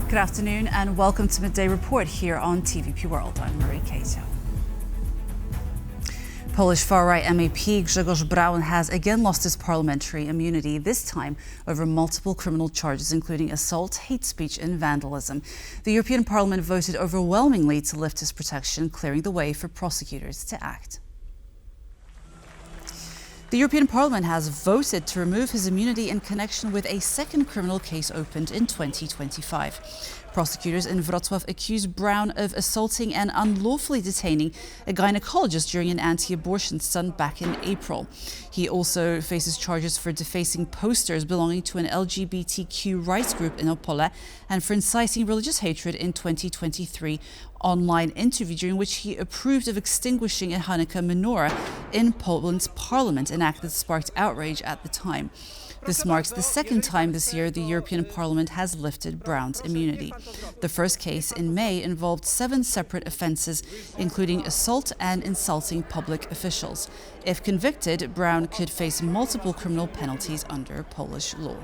Good afternoon and welcome to Midday Report here on TVP World. I'm Marie Cato. Polish far-right MEP Grzegorz Braun has again lost his parliamentary immunity, this time over multiple criminal charges, including assault, hate speech and vandalism. The European Parliament voted overwhelmingly to lift his protection, clearing the way for prosecutors to act. The European Parliament has voted to remove his immunity in connection with a second criminal case opened in 2025. Prosecutors in Wrocław accused Braun of assaulting and unlawfully detaining a gynecologist during an anti-abortion stunt back in April. He also faces charges for defacing posters belonging to an LGBTQ rights group in Opole and for inciting religious hatred in 2023 online interview during which he approved of extinguishing a Hanukkah menorah in Poland's parliament, an act that sparked outrage at the time. This marks the second time this year the European Parliament has lifted Braun's immunity. The first case in May involved 7 separate offences, including assault and insulting public officials. If convicted, Braun could face multiple criminal penalties under Polish law.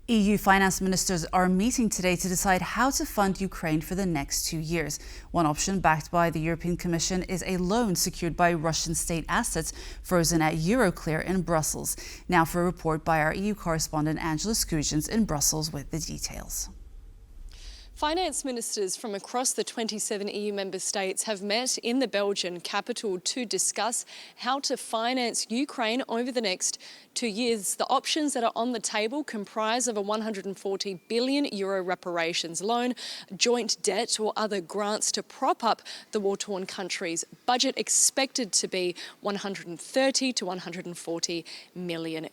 EU finance ministers are meeting today to decide how to fund Ukraine for the next 2 years. One option, backed by the European Commission, is a loan secured by Russian state assets frozen at Euroclear in Brussels. Now for a report by our EU correspondent Angela Skujins in Brussels with the details. Finance ministers from across the 27 EU member states have met in the Belgian capital to discuss how to finance Ukraine over the next 2 years. The options that are on the table comprise of a €140 billion reparations loan, joint debt or other grants to prop up the war-torn country's budget, expected to be €130 to €140 million.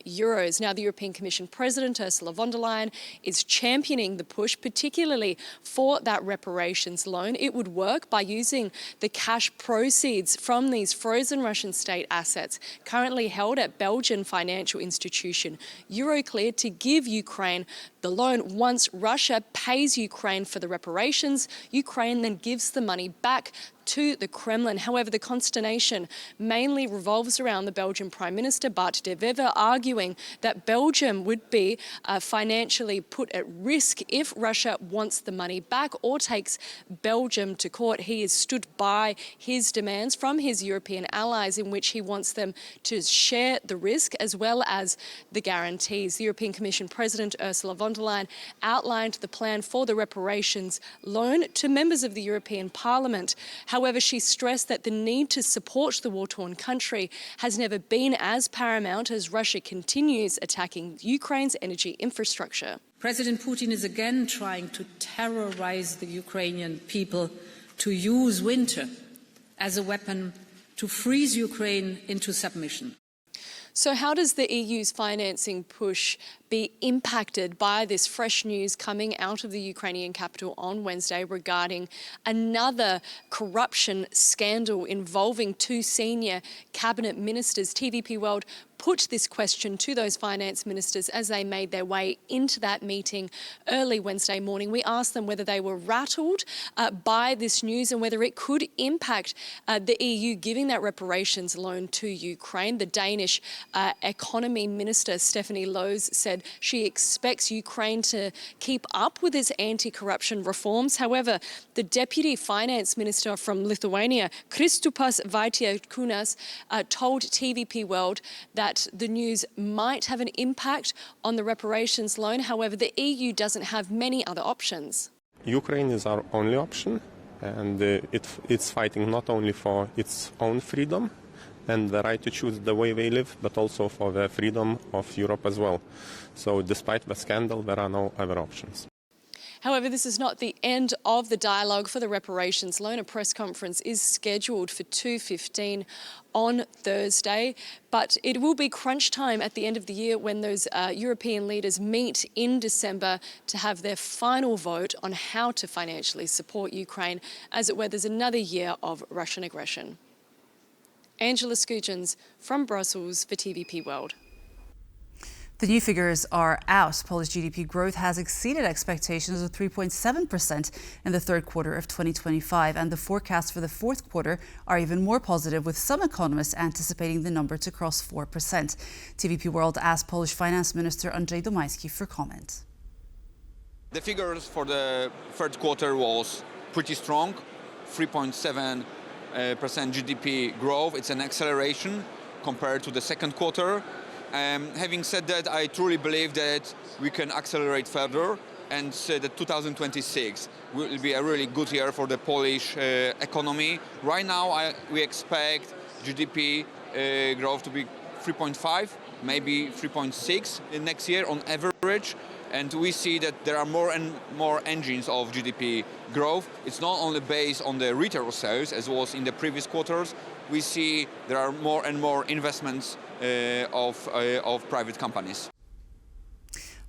Now, the European Commission President Ursula von der Leyen is championing the push, particularly for that reparations loan. It would work by using the cash proceeds from these frozen Russian state assets currently held at Belgian financial institution Euroclear to give Ukraine the loan. Once Russia pays Ukraine for the reparations, Ukraine then gives the money back to the Kremlin. However, the consternation mainly revolves around the Belgian Prime Minister Bart de Wever arguing that Belgium would be financially put at risk if Russia wants the money back or takes Belgium to court. He has stood by his demands from his European allies, in which he wants them to share the risk as well as the guarantees. The European Commission President Ursula von der Leyen outlined the plan for the reparations loan to members of the European Parliament. However, she stressed that the need to support the war-torn country has never been as paramount as Russia continues attacking Ukraine's energy infrastructure. President Putin is again trying to terrorize the Ukrainian people, to use winter as a weapon to freeze Ukraine into submission. So how does the EU's financing push be impacted by this fresh news coming out of the Ukrainian capital on Wednesday regarding another corruption scandal involving 2 senior cabinet ministers? TVP World put this question to those finance ministers as they made their way into that meeting early Wednesday morning. We asked them whether they were rattled by this news and whether it could impact the EU giving that reparations loan to Ukraine. The Danish economy minister, Stephanie Lose, said she expects Ukraine to keep up with its anti-corruption reforms. However, the deputy finance minister from Lithuania, Kristupas Vaitiekūnas, told TVP World that the news might have an impact on the reparations loan. However, the EU doesn't have many other options. Ukraine is our only option, and it's fighting not only for its own freedom and the right to choose the way they live, but also for the freedom of Europe as well. So despite the scandal, there are no other options. However, this is not the end of the dialogue for the reparations loan. A press conference is scheduled for 2:15 on Thursday, but it will be crunch time at the end of the year when those European leaders meet in December to have their final vote on how to financially support Ukraine as it weathers another year of Russian aggression. Angela Skujins from Brussels for TVP World. The new figures are out. Polish GDP growth has exceeded expectations of 3.7% in the third quarter of 2025, and the forecasts for the fourth quarter are even more positive, with some economists anticipating the number to cross 4%. TVP World asked Polish Finance Minister Andrzej Domański for comment. The figures for the third quarter was pretty strong, 3.7% GDP growth. It's an acceleration compared to the second quarter. Having said that, I truly believe that we can accelerate further and that 2026 will be a really good year for the Polish economy. Right now, we expect GDP growth to be 3.5, maybe 3.6 next year on average. And we see that there are more and more engines of GDP growth. It's not only based on the retail sales, as was in the previous quarters. We see there are more and more investments of private companies.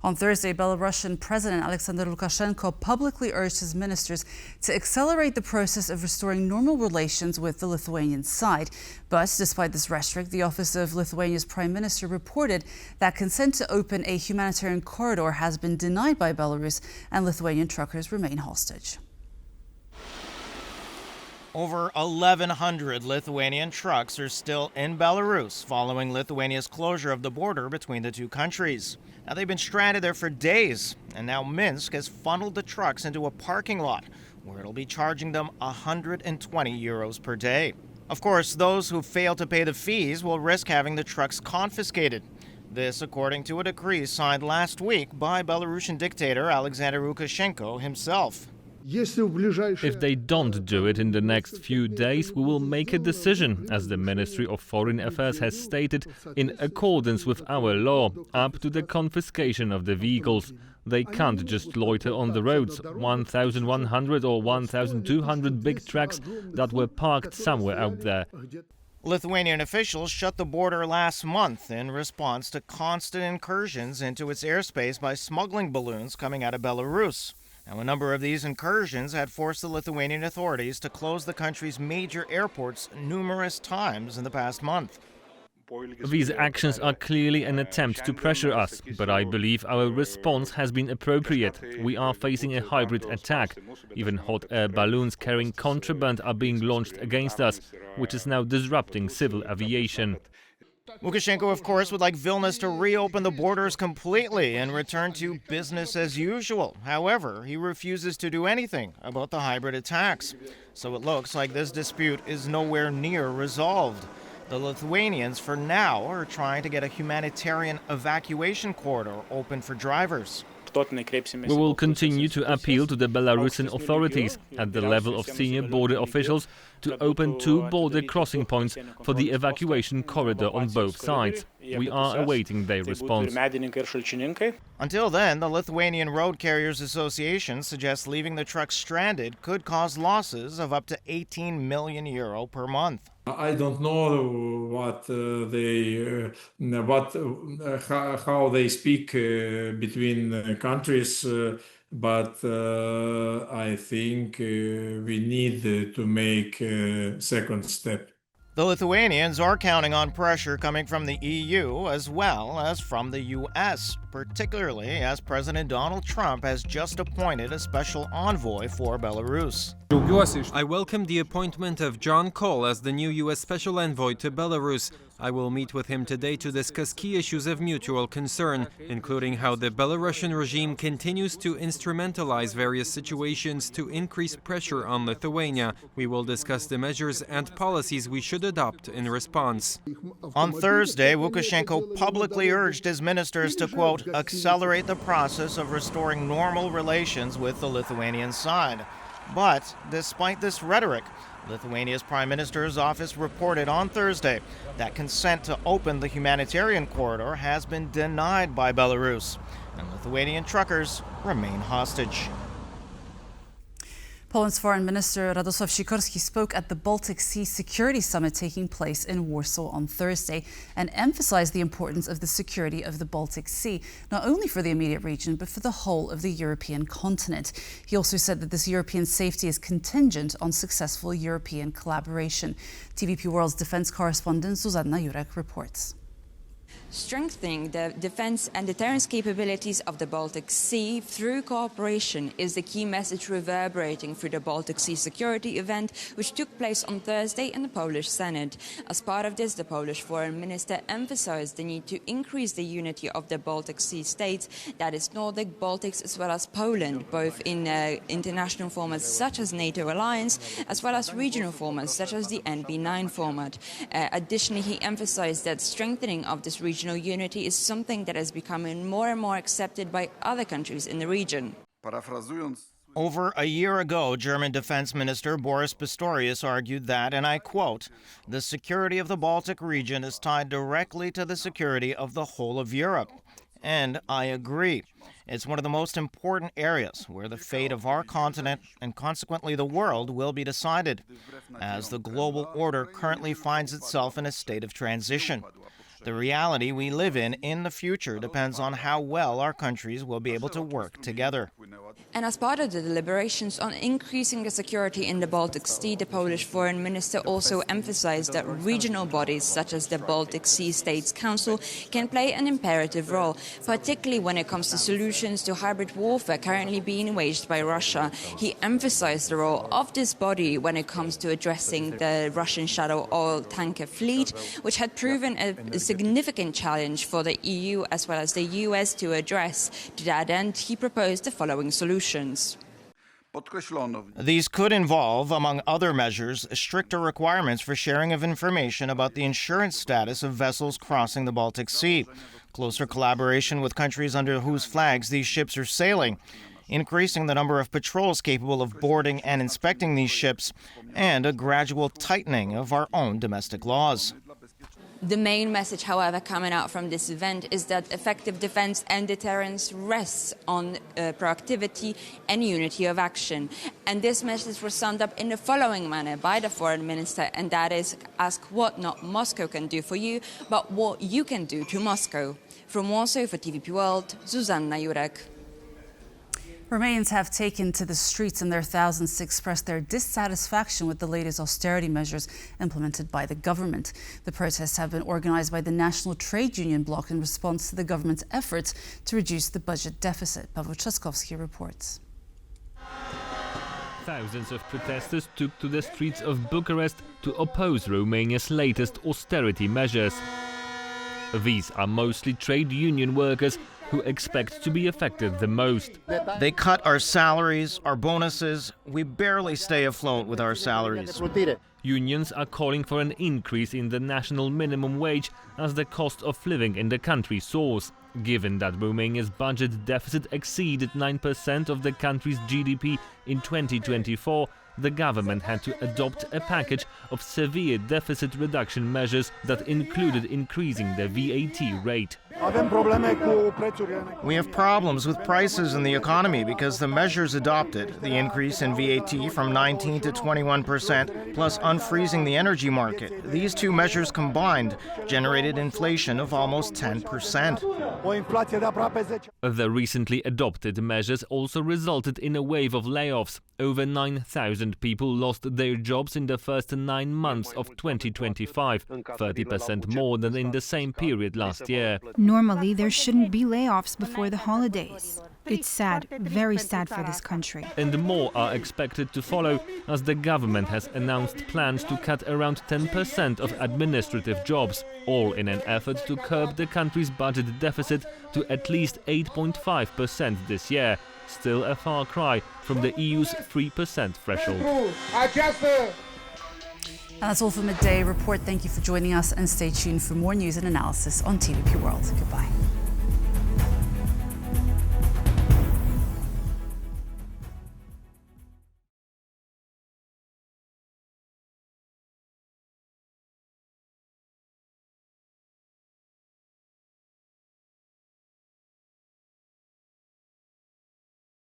On Thursday, Belarusian President Alexander Lukashenko publicly urged his ministers to accelerate the process of restoring normal relations with the Lithuanian side. But despite this rhetoric, the office of Lithuania's Prime Minister reported that consent to open a humanitarian corridor has been denied by Belarus, and Lithuanian truckers remain hostage. Over 1,100 Lithuanian trucks are still in Belarus following Lithuania's closure of the border between the two countries. Now, they've been stranded there for days, and now Minsk has funneled the trucks into a parking lot where it'll be charging them 120 euros per day. Of course, those who fail to pay the fees will risk having the trucks confiscated. This according to a decree signed last week by Belarusian dictator Alexander Lukashenko himself. If they don't do it in the next few days, we will make a decision, as the Ministry of Foreign Affairs has stated, in accordance with our law, up to the confiscation of the vehicles. They can't just loiter on the roads. 1,100 or 1,200 big trucks that were parked somewhere out there. Lithuanian officials shut the border last month in response to constant incursions into its airspace by smuggling balloons coming out of Belarus. Now, a number of these incursions had forced the Lithuanian authorities to close the country's major airports numerous times in the past month. These actions are clearly an attempt to pressure us, but I believe our response has been appropriate. We are facing a hybrid attack. Even hot air balloons carrying contraband are being launched against us, which is now disrupting civil aviation. Lukashenko, of course, would like Vilnius to reopen the borders completely and return to business as usual. However, he refuses to do anything about the hybrid attacks. So it looks like this dispute is nowhere near resolved. The Lithuanians, for now, are trying to get a humanitarian evacuation corridor open for drivers. We will continue to appeal to the Belarusian authorities at the level of senior border officials to open 2 border crossing points for the evacuation corridor on both sides. We are awaiting their response. Until then, the Lithuanian Road Carriers Association suggests leaving the trucks stranded could cause losses of up to 18 million euro per month. I don't know how they speak between countries, but I think we need to make a second step. The Lithuanians are counting on pressure coming from the EU as well as from the US, particularly as President Donald Trump has just appointed a special envoy for Belarus. I welcome the appointment of John Cole as the new U.S. Special Envoy to Belarus. I will meet with him today to discuss key issues of mutual concern, including how the Belarusian regime continues to instrumentalize various situations to increase pressure on Lithuania. We will discuss the measures and policies we should adopt in response. On Thursday, Lukashenko publicly urged his ministers to, quote, accelerate the process of restoring normal relations with the Lithuanian side. But despite this rhetoric, Lithuania's Prime Minister's office reported on Thursday that consent to open the humanitarian corridor has been denied by Belarus, and Lithuanian truckers remain hostage. Poland's Foreign Minister Radosław Sikorski spoke at the Baltic Sea Security Summit taking place in Warsaw on Thursday and emphasized the importance of the security of the Baltic Sea, not only for the immediate region, but for the whole of the European continent. He also said that this European safety is contingent on successful European collaboration. TVP World's defense correspondent Zuzanna Jurek reports. Strengthening the defence and deterrence capabilities of the Baltic Sea through cooperation is the key message reverberating through the Baltic Sea Security event, which took place on Thursday in the Polish Senate. As part of this, the Polish Foreign Minister emphasised the need to increase the unity of the Baltic Sea states, that is Nordic, Baltics as well as Poland, both in international formats such as NATO alliance, as well as regional formats such as the NB9 format. Additionally, he emphasised that strengthening of this regional unity is something that is becoming more and more accepted by other countries in the region. Over a year ago, German Defense Minister Boris Pistorius argued that, and I quote, "The security of the Baltic region is tied directly to the security of the whole of Europe." And I agree. It's one of the most important areas where the fate of our continent and consequently the world will be decided, as the global order currently finds itself in a state of transition. The reality we live in the future depends on how well our countries will be able to work together. And as part of the deliberations on increasing the security in the Baltic Sea, the Polish Foreign Minister also emphasized that regional bodies such as the Baltic Sea States Council can play an imperative role, particularly when it comes to solutions to hybrid warfare currently being waged by Russia. He emphasized the role of this body when it comes to addressing the Russian shadow oil tanker fleet, which had proven a significant challenge for the EU as well as the US to address. To that end, he proposed the following solutions. These could involve, among other measures, stricter requirements for sharing of information about the insurance status of vessels crossing the Baltic Sea, closer collaboration with countries under whose flags these ships are sailing, increasing the number of patrols capable of boarding and inspecting these ships, and a gradual tightening of our own domestic laws. The main message, however, coming out from this event is that effective defense and deterrence rests on proactivity and unity of action. And this message was summed up in the following manner by the Foreign Minister, and that is, ask what not Moscow can do for you, but what you can do to Moscow. From Warsaw for TVP World, Zuzanna Jurek. Romanians have taken to the streets in their thousands to express their dissatisfaction with the latest austerity measures implemented by the government. The protests have been organised by the National Trade Union Bloc in response to the government's efforts to reduce the budget deficit. Paweł Trzaskowski reports. Thousands of protesters took to the streets of Bucharest to oppose Romania's latest austerity measures. These are mostly trade union workers who expect to be affected the most. They cut our salaries, our bonuses. We barely stay afloat with our salaries. Unions are calling for an increase in the national minimum wage as the cost of living in the country soars. Given that Romania's budget deficit exceeded 9% of the country's GDP in 2024, the government had to adopt a package of severe deficit reduction measures that included increasing the VAT rate. We have problems with prices in the economy because the measures adopted, the increase in VAT from 19 to 21%, plus unfreezing the energy market, these two measures combined generated inflation of almost 10%. The recently adopted measures also resulted in a wave of layoffs. Over 9,000 people lost their jobs in the first 9 months of 2025, 30% more than in the same period last year. Normally, there shouldn't be layoffs before the holidays. It's sad, very sad for this country. And more are expected to follow, as the government has announced plans to cut around 10% of administrative jobs, all in an effort to curb the country's budget deficit to at least 8.5% this year, still a far cry from the EU's 3% threshold. And that's all for Midday Report. Thank you for joining us, and stay tuned for more news and analysis on TVP World. Goodbye.